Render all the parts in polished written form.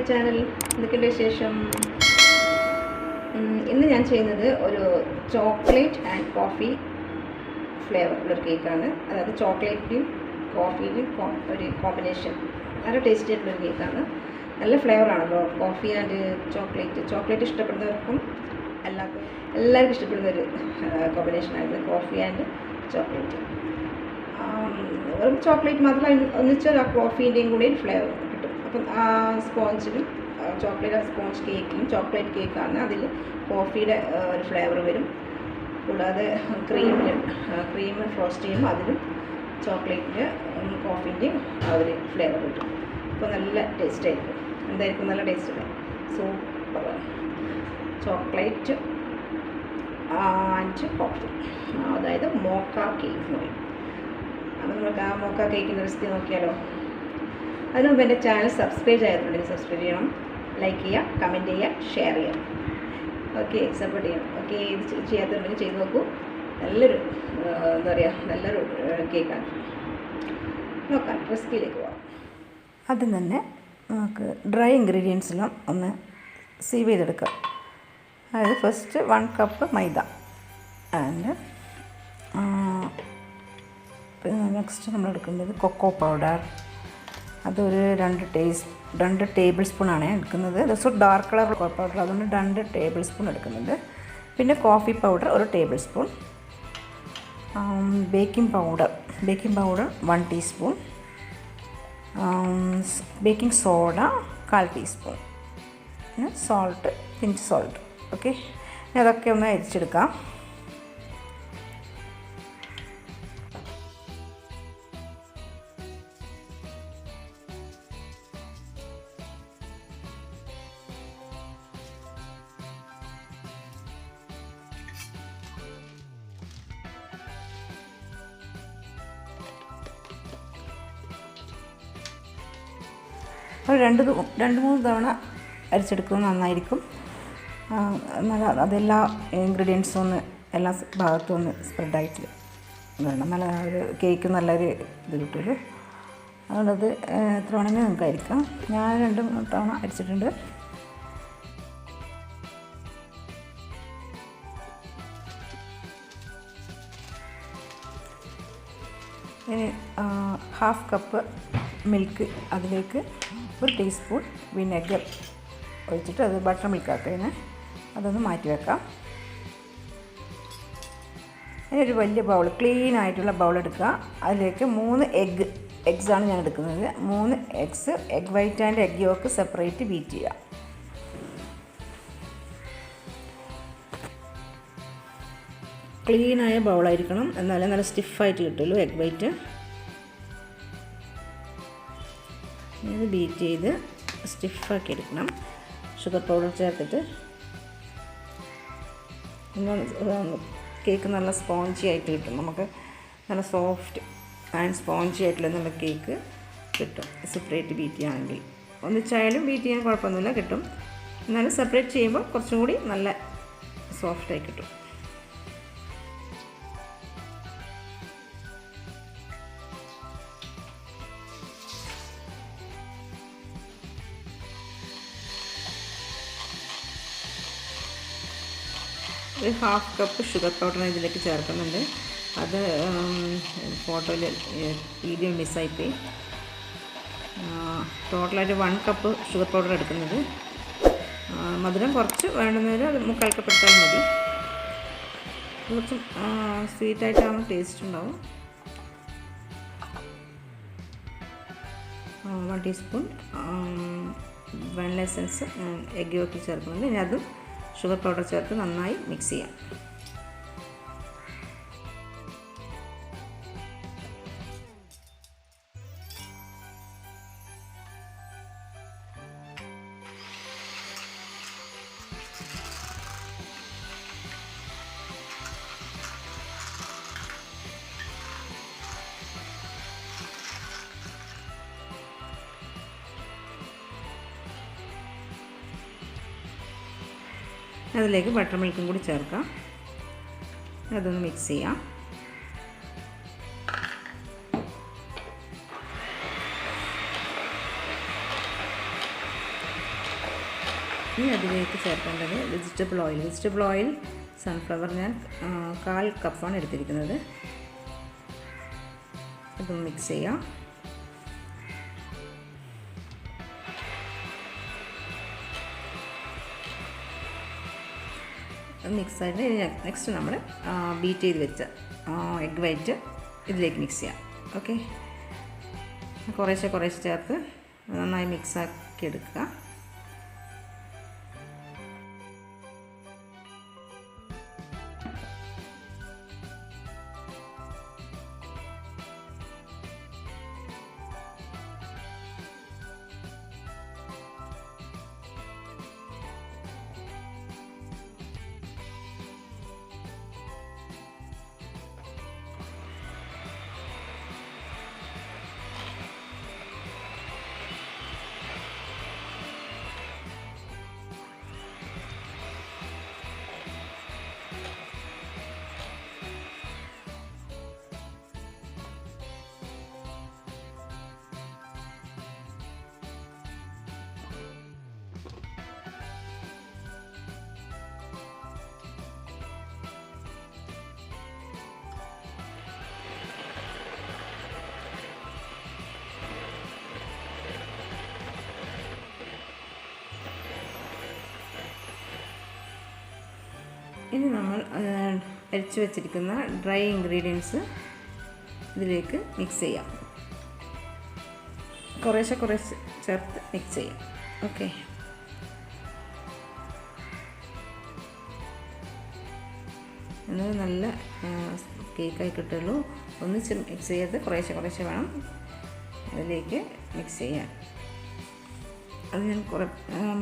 Channel. എന്തൊക്കെയുണ്ട് വിശേഷം? ഇന്ന് ഞാൻ ചെയ്യുന്നത് ഒരു ചോക്ലേറ്റ് ആൻഡ് കോഫി ഫ്ലേവറുള്ളൊരു കേക്കാണ്. അതായത് ചോക്ലേറ്റിൻ്റെയും കോഫിയുടെയും ഒരു കോമ്പിനേഷൻ. നല്ല ടേസ്റ്റി ആയിട്ടുള്ളൊരു കേക്കാണ്. നല്ല ഫ്ലേവറാണല്ലോ കോഫി ആൻഡ് ചോക്ലേറ്റ് ഇഷ്ടപ്പെടുന്നവർക്കും എല്ലാവർക്കും ഇഷ്ടപ്പെടുന്നൊരു കോമ്പിനേഷനായിരുന്നു കോഫി ആൻഡ് ചോക്ലേറ്റ്. വെറും ചോക്ലേറ്റ് മാത്രമല്ല, ഒന്നിച്ച് ആ കോഫീൻ്റെയും കൂടി ഫ്ലേവർ കിട്ടും. അപ്പം ആ സ്പോഞ്ചിലും ചോക്ലേറ്റ് സ്പോഞ്ച് കേക്കിലും ചോക്ലേറ്റ് കേക്കാണ്, അതിൽ കോഫിയുടെ ഒരു ഫ്ലേവർ വരും. കൂടാതെ ക്രീം ഫ്രോസ്റ്റ് ചെയ്യുമ്പോൾ അതിലും ചോക്ലേറ്റിൻ്റെ കോഫീൻ്റെയും ആ ഒരു ഫ്ലേവർ കിട്ടും. അപ്പോൾ നല്ല ടേസ്റ്റ് ആയിരിക്കും. എന്തായിരിക്കും? നല്ല ടേസ്റ്റ് അല്ലേ? സൂപ്പർ ചോക്ലേറ്റ് ആൻഡ് കോഫി, അതായത് മോക്ക കേക്ക് എന്ന് പറയും. അപ്പോൾ നമുക്ക് ആ മോക്ക കേക്കിൻ്റെ റെസിപ്പി നോക്കിയാലോ? അതിന് മുമ്പ് എൻ്റെ ചാനൽ സബ്സ്ക്രൈബ് ചെയ്തിട്ടുണ്ടെങ്കിൽ സബ്സ്ക്രൈബ് ചെയ്യണം, ലൈക്ക് ചെയ്യുക, കമൻറ്റ് ചെയ്യുക, ഷെയർ ചെയ്യാം. ഓക്കെ, സപ്പോർട്ട് ചെയ്യണം. ഓക്കെ, ഇത് ചെയ്യാത്തുണ്ടെങ്കിൽ ചെയ്ത് നോക്കൂ. നല്ലൊരു നല്ലൊരു കേക്കാണ്. നോക്കാം, റെസിപ്പിയിലേക്ക് പോകാം. ആദ്യം തന്നെ നമുക്ക് ഡ്രൈ ഇൻഗ്രീഡിയൻസെല്ലാം ഒന്ന് സീവ് ചെയ്തെടുക്കാം. അതായത് ഫസ്റ്റ് 1 കപ്പ് മൈദ ആൻഡ് പിന്നെ നെക്സ്റ്റ് നമ്മൾ എടുക്കുന്നത് കൊക്കോ പൗഡർ. അതൊരു 2 ടേബിൾ സ്പൂണാണ് എടുക്കുന്നത്. ദിവസം ഡാർക്ക് കളർ കൊക്കോ പൗഡർ, അതുകൊണ്ട് 2 ടേബിൾ സ്പൂൺ എടുക്കുന്നുണ്ട്. പിന്നെ coffee powder 1 table spoon, baking powder 1 teaspoon, baking soda 1/4 teaspoon, പിന്നെ സോൾട്ട്, പിഞ്ച് സോൾട്ട്. ഓക്കെ, അതൊക്കെ ഒന്ന് അരിച്ചെടുക്കാം. ഒരു 2-3 തവണ അരിച്ചെടുക്കുന്നത് നന്നായിരിക്കും. അതെല്ലാ ഇൻഗ്രീഡിയൻസും ഒന്ന് എല്ലാ ഭാഗത്തും ഒന്ന് സ്പ്രെഡായിട്ട് വേണം. നല്ല ഒരു കേക്ക് നല്ലൊരു ഇത് കിട്ടുമല്ലോ. അതുകൊണ്ടത് എത്ര വേണമെങ്കിലും നമുക്ക് അരിക്കാം. ഞാൻ 2-3 തവണ അരിച്ചിട്ടുണ്ട്. ഇനി 1/2 കപ്പ് മിൽക്ക്, അതിലേക്ക് 1 ടീസ്പൂൺ വിനെഗർ ഒഴിച്ചിട്ട് അത് ബട്ടർ മിൽക്ക് ആക്കുന്നതിന് അതൊന്ന് മാറ്റി വെക്കാം. ഇനി ഒരു വലിയ ബൗൾ, ക്ലീൻ ആയിട്ടുള്ള ബൗൾ എടുക്കുക. അതിലേക്ക് 3 എഗ്സാണ് ഞാൻ എടുക്കുന്നത്. 3 eggs, egg white and egg yoke separate beat ചെയ്യുക. ക്ലീനായ ബൗളായിരിക്കണം, എന്നാലേ നല്ല സ്റ്റിഫായിട്ട് കിട്ടുള്ളൂ എഗ് വൈറ്റ്. ഇത് ബീറ്റ് ചെയ്ത് സ്റ്റിഫാക്കി എടുക്കണം. ഷുഗർ പൗഡർ ചേർത്തിട്ട് കേക്ക് നല്ല സ്പോഞ്ചി ആയിട്ട് കിട്ടും. നമുക്ക് നല്ല സോഫ്റ്റ് ആൻഡ് സ്പോഞ്ചി ആയിട്ടുള്ള നല്ല കേക്ക് കിട്ടും സെപ്പറേറ്റ് ബീറ്റ് ചെയ്യുകയാണെങ്കിൽ. ഒന്നിച്ചായാലും ബീറ്റ് ചെയ്യാൻ കുഴപ്പമൊന്നുമില്ല, കിട്ടും. എന്നാലും സെപ്പറേറ്റ് ചെയ്യുമ്പോൾ കുറച്ചും കൂടി നല്ല സോഫ്റ്റായി കിട്ടും. ഒരു 1/2 കപ്പ് ഷുഗർ പൗഡർ ഇതിലേക്ക് ചേർക്കുന്നുണ്ട്. അത് ഫോട്ടോയിൽ വീഡിയോ മിസ്സായിപ്പോയി. ടോട്ടലായിട്ട് 1 കപ്പ് ഷുഗർ പൗഡർ എടുക്കുന്നത്. മധുരം കുറച്ച് വേണ്ടുന്നവർ അത് 3/4 കപ്പ് എടുത്താൽ മതി. കുറച്ചും സ്വീറ്റായിട്ടാണ് ടേസ്റ്റ് ഉണ്ടാവും. 1 ടീസ്പൂൺ വാനില എസൻസ് എഗ് യോക്കിൽ ചേർക്കുന്നുണ്ട്. ഇനി അതും ഷുഗർ പൗഡർ ചേർത്ത് നന്നായി മിക്സ് ചെയ്യാം. അതിലേക്ക് ബട്ടർ മിൽക്കും കൂടി ചേർക്കാം. അതൊന്ന് മിക്സ് ചെയ്യാം. ഇനി അതിലേക്ക് ചേർക്കേണ്ടത് വെജിറ്റബിൾ ഓയിൽ സൺഫ്ലവർ ഞാൻ 1/4 കപ്പാണ് എടുത്തിരിക്കുന്നത്. ഇത് മിക്സ് ചെയ്യാം. മിക്സ് ആയിട്ട് നെക്സ്റ്റ് നമ്മൾ ബീറ്റ് ചെയ്ത് വെച്ച എഗ് വൈറ്റ് ഇതിലേക്ക് മിക്സ് ചെയ്യാം. ഓക്കെ, കുറേശ്ശെ ചേർത്ത് നന്നായി മിക്സാക്കി എടുക്കുക. ഇനി നമ്മൾ അരിച്ചു വെച്ചിരിക്കുന്ന ഡ്രൈ ഇൻഗ്രീഡിയൻസ് ഇതിലേക്ക് മിക്സ് ചെയ്യാം. കുറേശ്ശെ ചേർത്ത് മിക്സ് ചെയ്യാം. ഓക്കെ, എന്നത് നല്ല കേക്കായി കിട്ടുള്ളൂ. ഒന്നിച്ച് മിക്സ് ചെയ്ത് കുറേശ്ശെ വേണം അതിലേക്ക് മിക്സ് ചെയ്യാൻ. അത് ഞാൻ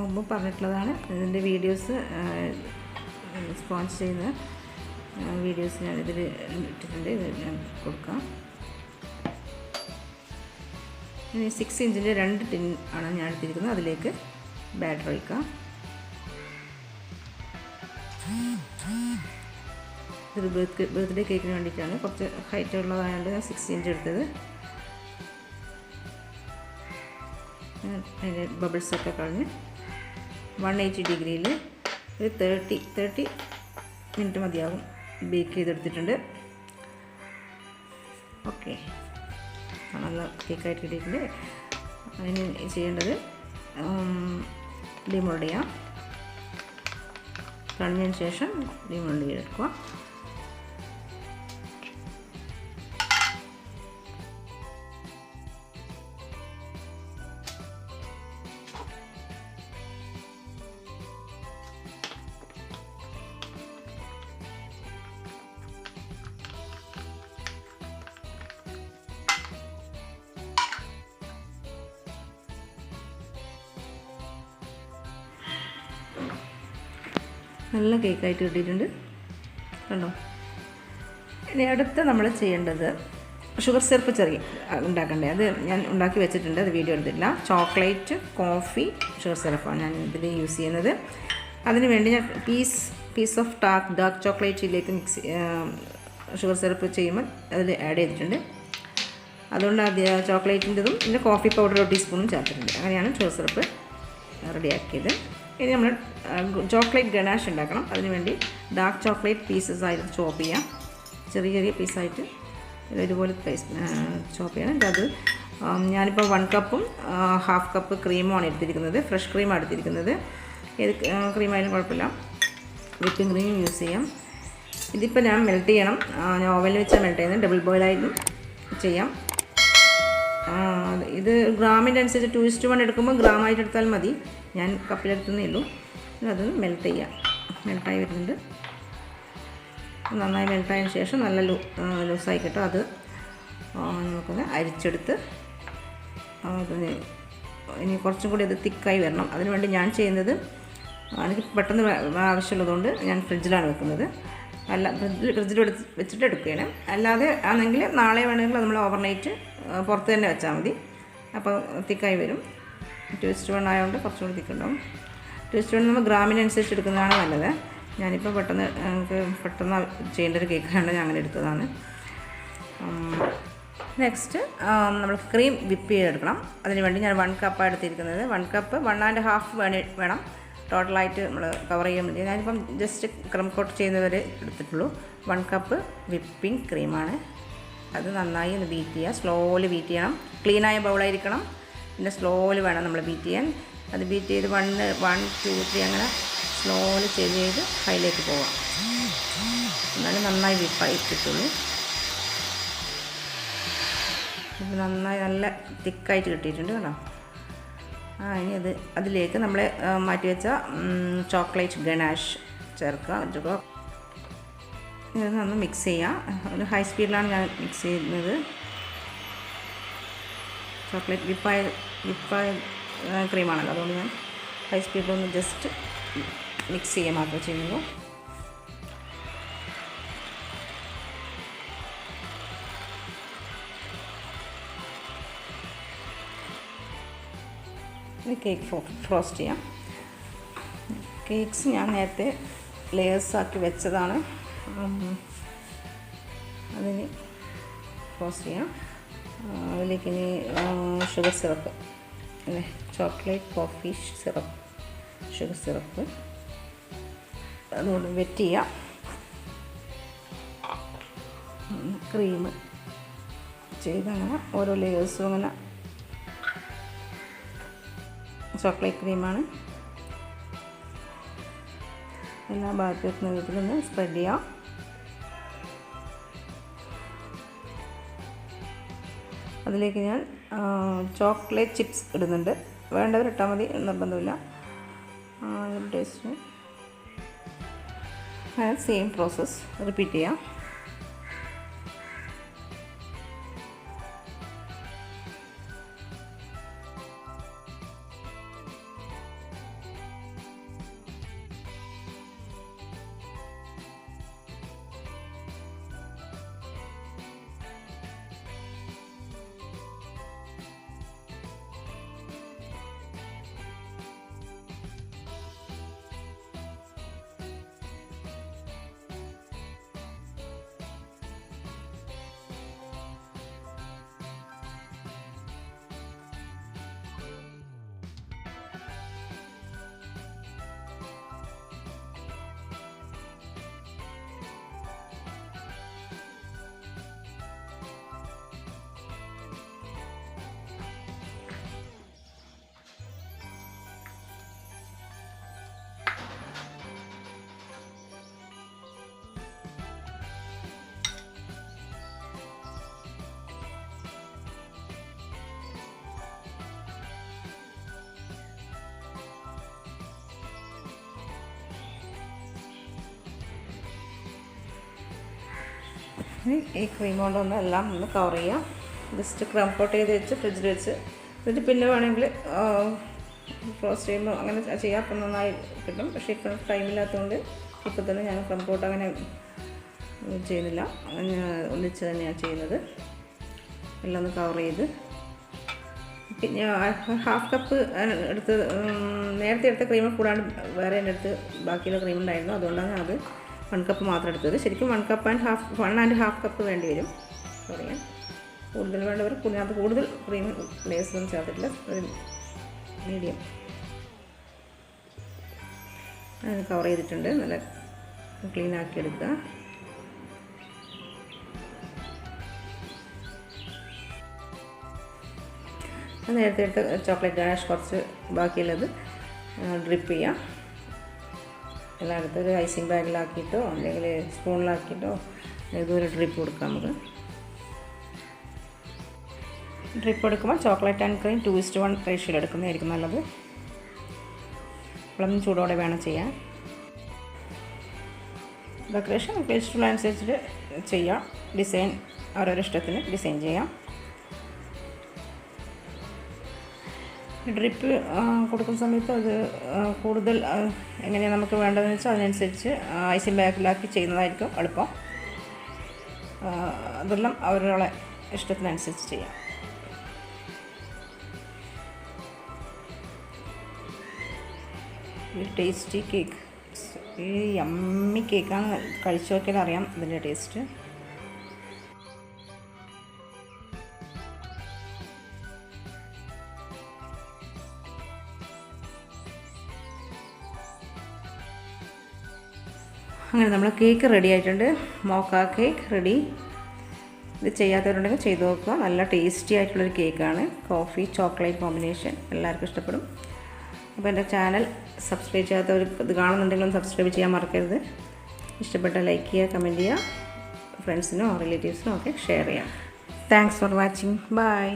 മുമ്പ് പറഞ്ഞിട്ടുള്ളതാണ്. ഇതിൻ്റെ വീഡിയോസ് സ്പോൺസർ ചെയ്യുന്ന വീഡിയോസ് ഞാൻ ഇതിൽ ഇട്ടിട്ടുണ്ട്. ഇത് ഞാൻ കൊടുക്കാം. ഇനി 6 ഇഞ്ചിൻ്റെ 2 ടിൻ ആണ് ഞാൻ എടുത്തിരിക്കുന്നത്. അതിലേക്ക് ബാറ്റർ ഒഴിക്കാം. ഇതൊരു ബർത്ത്ഡേ കേക്കിന് വേണ്ടിയിട്ടാണ്. കുറച്ച് ഹൈറ്റ് ഉള്ളതായതുകൊണ്ട് ഞാൻ 6 ഇഞ്ച് എടുത്തത്. അതിൻ്റെ ബബിൾസൊക്കെ കളഞ്ഞ് 180 ഡിഗ്രിയിൽ ഒരു 30 മിനിറ്റ് മതിയാകും ബേക്ക് ചെയ്തെടുത്തിട്ടുണ്ട്. ഓക്കെ, നല്ല കേക്കായിട്ട് കിട്ടിയിട്ടുണ്ട്. അതിന് ചെയ്യേണ്ടത് ഡിമോൾഡ് ചെയ്യാം. കളഞ്ഞതിന് ശേഷം ഡിമോൾഡ് ചെയ്തെടുക്കുക. നല്ല കേക്കായിട്ട് കിട്ടിയിട്ടുണ്ട്, കണ്ടോ. ഇനി അടുത്ത് നമ്മൾ ചെയ്യേണ്ടത് ഷുഗർ സിറപ്പ് ഉണ്ടാക്കണ്ടേ. അത് ഞാൻ ഉണ്ടാക്കി വെച്ചിട്ടുണ്ട്, അത് വീഡിയോ എടുത്തിട്ടില്ല. ചോക്ലേറ്റ്, കോഫി, ഷുഗർ സിറപ്പാണ് ഞാൻ ഇതിൽ യൂസ് ചെയ്യുന്നത്. അതിന് വേണ്ടി ഞാൻ പീസ് ഓഫ് ഡാർക്ക് ചോക്ലേറ്റിലേക്ക് ഷുഗർ സിറപ്പ് ചെയ്യുമ്പോൾ അതിൽ ആഡ് ചെയ്തിട്ടുണ്ട്. അതുകൊണ്ട് ആദ്യം ചോക്ലേറ്റിൻ്റെതും പിന്നെ കോഫി പൗഡർ 1 ടീസ്പൂണും ചേർത്തിട്ടുണ്ട്. അങ്ങനെയാണ് ഷുഗർ സിറപ്പ് റെഡിയാക്കിയത്. ഇനി നമ്മൾ ചോക്ലേറ്റ് ഗനാഷ് ഉണ്ടാക്കണം. അതിനുവേണ്ടി ഡാർക്ക് ചോക്ലേറ്റ് പീസസ് ആയിട്ട് ചോപ്പ് ചെയ്യാം. ചെറിയ പീസായിട്ട് ഇതുപോലെ ചോപ്പ് ചെയ്യണം. അത് ഞാനിപ്പോൾ 1 കപ്പും 1/2 കപ്പ് ക്രീമുമാണ് എടുത്തിരിക്കുന്നത്. ഫ്രഷ് ക്രീമാണ് എടുത്തിരിക്കുന്നത്. ഏത് ക്രീമായാലും കുഴപ്പമില്ല. വിപ്പിംഗ് ക്രീം യൂസ് ചെയ്യാം. ഇതിപ്പോൾ ഞാൻ മെൽറ്റ് ചെയ്യണം. ഞാൻ ഓവനിൽ വെച്ചാൽ മെൽറ്റ് ചെയ്യുന്നത്. ഡബിൾ ബോയിലായിട്ടും ചെയ്യാം. ഇത് ഗ്രാമിൻ്റെ അനുസരിച്ച് 2:1 എടുക്കുമ്പോൾ ഗ്രാമായിട്ട് എടുത്താൽ മതി. ഞാൻ കപ്പിലെടുത്തേ ഉള്ളൂ. അതൊന്ന് മെൽട്ടായി വരുന്നുണ്ട്. നന്നായി മെൽട്ടായതിന് ശേഷം നല്ല ലൂസായി കിട്ടും. അത് നമുക്കൊന്ന് അരിച്ചെടുത്ത് അതിന് ഇനി കുറച്ചും കൂടി അത് തിക്കായി വരണം. അതിനുവേണ്ടി ഞാൻ ചെയ്യുന്നത്, എനിക്ക് പെട്ടെന്ന് ആവശ്യമുള്ളതുകൊണ്ട് ഞാൻ ഫ്രിഡ്ജിലാണ് വെക്കുന്നത്. ഫ്രിഡ്ജിൽ വെച്ചിട്ട് എടുക്കുകയാണ്. അല്ലാതെ ആണെങ്കിൽ നാളെ വേണമെങ്കിൽ നമ്മൾ ഓവർനൈറ്റ് പുറത്ത് തന്നെ വെച്ചാൽ മതി. അപ്പോൾ തിക്കായി വരും. 2:1 ആയതുകൊണ്ട് കുറച്ചും കൂടി തിക്കുണ്ടാവും. 2:1 നമ്മൾ ഗ്രാമിനനുസരിച്ച് എടുക്കുന്നതാണ് നല്ലത്. ഞാനിപ്പോൾ പെട്ടെന്ന് ചെയ്യേണ്ട ഒരു കേക്കാണ്, ഞാൻ അങ്ങനെ എടുത്തതാണ്. നെക്സ്റ്റ് നമ്മൾ ക്രീം വിപ്പ് ചെയ്തെടുക്കണം. അതിന് വേണ്ടി ഞാൻ 1 കപ്പാണ് എടുത്തിരിക്കുന്നത്. 1 കപ്പ് 1 1/2 വേണം. ടോട്ടലായിട്ട് നമ്മൾ കവർ ചെയ്യാൻ വേണ്ടി ഞാനിപ്പം ജസ്റ്റ് ക്രം കോട്ട് ചെയ്യുന്നവരെ എടുത്തിട്ടുള്ളൂ. 1 കപ്പ് വിപ്പിംഗ് ക്രീമാണ്. അത് നന്നായി ഒന്ന് ബീറ്റ് ചെയ്യുക. സ്ലോലി ബീറ്റ് ചെയ്യണം. ക്ലീനായ ബൗളായിരിക്കണം. പിന്നെ സ്ലോലി വേണം നമ്മൾ ബീറ്റ് ചെയ്യാൻ. അത് ബീറ്റ് ചെയ്ത് 1 2 3 അങ്ങനെ സ്ലോലി ചെയ്ത് ഹൈയിലേക്ക് പോവാം. എന്നാലും നന്നായി വിപ്പായി കിട്ടുള്ളൂ. ഇത് നന്നായി നല്ല തിക്കായിട്ട് കിട്ടിയിട്ടുണ്ട് കേട്ടോ. ഇനി അതിലേക്ക് നമ്മൾ മാറ്റി വെച്ച ചോക്ലേറ്റ് ഗനാഷ് ചേർക്കുക. ഇത് നന്ന് മിക്സ് ചെയ്യുക. ഒരു ഹൈ സ്പീഡിലാണ് ഞാൻ മിക്സ് ചെയ്യുന്നത്. ചോക്ലേറ്റ് വിപ്പായ ക്രീമാണല്ലോ, അതുകൊണ്ട് ഞാൻ ഹൈ സ്പീഡിലൊന്ന് ജസ്റ്റ് മിക്സ് ചെയ്യുക മാത്രമേ ചെയ്യുള്ളൂ. കേക്ക് ഫ്രോസ്റ്റ് ചെയ്യാം. കേക്ക്സ് ഞാൻ നേരത്തെ ലെയേഴ്സാക്കി വെച്ചതാണ്. അതിന് ഫ്രോസ്റ്റ് ചെയ്യാം. അതിലേക്ക് ഇനി sugar syrup, chocolate coffee syrup, sugar syrup അതുകൊണ്ട് വെറ്റ് ചെയ്യാം. ക്രീം ചെയ്തങ്ങനെ ഓരോ ലെയേഴ്സും അങ്ങനെ ചോക്ലേറ്റ് ക്രീമാണ് എല്ലാ ഭാഗത്തും എത്തുന്ന വിധത്തിലൊന്ന് സ്പ്രെഡ് ചെയ്യാം. അതിലേക്ക് ഞാൻ ചോക്ലേറ്റ് ചിപ്സ് ഇടുന്നുണ്ട്. വേണ്ടവർ ഇട്ടാൽ മതി, നിർബന്ധമില്ല. ടേസ്റ്റ് സെയിം പ്രോസസ്സ് റിപ്പീറ്റ് ചെയ്യാം. ഈ ക്രീം കൊണ്ടൊന്ന് എല്ലാം ഒന്ന് കവർ ചെയ്യാം. ജസ്റ്റ് ക്രം കോട്ട് ചെയ്ത് വെച്ച് ഫ്രിഡ്ജിൽ വെച്ച് എന്നിട്ട് പിന്നെ വേണമെങ്കിൽ ഫ്രോസ്റ്റ് ചെയ്യുമ്പോൾ അങ്ങനെ ചെയ്യാം. അപ്പം നന്നായി കിട്ടും. പക്ഷേ ഇപ്പം ടൈമില്ലാത്തതുകൊണ്ട് ഇപ്പോൾ തന്നെ ഞാൻ ക്രം കോട്ട് അങ്ങനെ ചെയ്യുന്നില്ല. ഒന്നിച്ച് തന്നെയാണ് ചെയ്യുന്നത്. എല്ലാം ഒന്ന് കവർ ചെയ്ത് പിന്നെ 1/2 കപ്പ് എടുത്ത് നേരത്തെ എടുത്ത ക്രീം കൂടാണ്ട് വേറെ എൻ്റെ അടുത്ത് ബാക്കിയുള്ള ക്രീം ഉണ്ടായിരുന്നു. അതുകൊണ്ടാണ് അത് 1 കപ്പ് മാത്രം എടുത്തത്. ശരിക്കും 1 1/2 കപ്പ് വേണ്ടി വരും. പറയാം കൂടുതൽ വേണ്ടവർ അതിനകത്ത് കൂടുതൽ ക്രീം ലേസൊന്നും ചേർത്തിട്ടില്ല. ഒരു മീഡിയം അത് കവർ ചെയ്തിട്ടുണ്ട്. നല്ല ക്ലീൻ ആക്കി എടുക്കുക. നേരത്തെ എടുത്ത ചോക്ലേറ്റ് ഗനാഷ് കുറച്ച് ബാക്കിയുള്ളത് ഡ്രിപ്പ് ചെയ്യാം. എല്ലായിടത്തും ഒരു ഐസിങ് ബാഗിലാക്കിയിട്ടോ അല്ലെങ്കിൽ സ്പൂണിലാക്കിയിട്ടോ ഇതുപോലെ ഡ്രിപ്പ് കൊടുക്കാം. നമുക്ക് ഡ്രിപ്പ് എടുക്കുമ്പോൾ ചോക്ലേറ്റ് ആൻഡ് ക്രീം 2:1 റേഷ്യോയിൽ എടുക്കുന്നതായിരിക്കും നല്ലത്. ഇളം ചൂടോടെ വേണം ചെയ്യാൻ. ഡെക്കറേഷൻ ഇഷ്ടമുള്ളതനുസരിച്ചിട്ട് ചെയ്യാം. ഡിസൈൻ ഓരോരോ ഇഷ്ടത്തിന് ഡിസൈൻ ചെയ്യാം. ഡ്രിപ്പ് കൊടുക്കുന്ന സമയത്ത് അത് കൂടുതൽ എങ്ങനെയാണ് നമുക്ക് വേണ്ടതെന്ന് വെച്ചാൽ അതിനനുസരിച്ച് ഐസിങ് ബാഗിലാക്കി ചെയ്യുന്നതായിരിക്കും എളുപ്പം. അതെല്ലാം അവരുടെ ഇഷ്ടത്തിനനുസരിച്ച് ചെയ്യാം. ഈ ടേസ്റ്റി കേക്ക്, ഈ യമ്മി കേക്കാണ്. കഴിച്ചു നോക്കിയാൽ അറിയാം ഇതിൻ്റെ ടേസ്റ്റ്. അങ്ങനെ നമ്മൾ കേക്ക് റെഡി ആയിട്ടുണ്ട്. മോക്ക കേക്ക് റെഡി. ഇത് ചെയ്യാത്തവരുണ്ടെങ്കിൽ ചെയ്ത് നോക്കുക. നല്ല ടേസ്റ്റി ആയിട്ടുള്ളൊരു കേക്കാണ്. കോഫി ചോക്ലേറ്റ് കോമ്പിനേഷൻ എല്ലാവർക്കും ഇഷ്ടപ്പെടും. അപ്പോൾ എൻ്റെ ചാനൽ സബ്സ്ക്രൈബ് ചെയ്യാത്തവർ ഇത് കാണുന്നുണ്ടെങ്കിലും സബ്സ്ക്രൈബ് ചെയ്യാൻ മറക്കരുത്. ഇഷ്ടപ്പെട്ട ലൈക്ക് ചെയ്യുക, കമൻറ്റ് ചെയ്യുക, ഫ്രണ്ട്സിനോ റിലേറ്റീവ്സിനോ ഒക്കെ ഷെയർ ചെയ്യാം. Thanks for watching. ബൈ.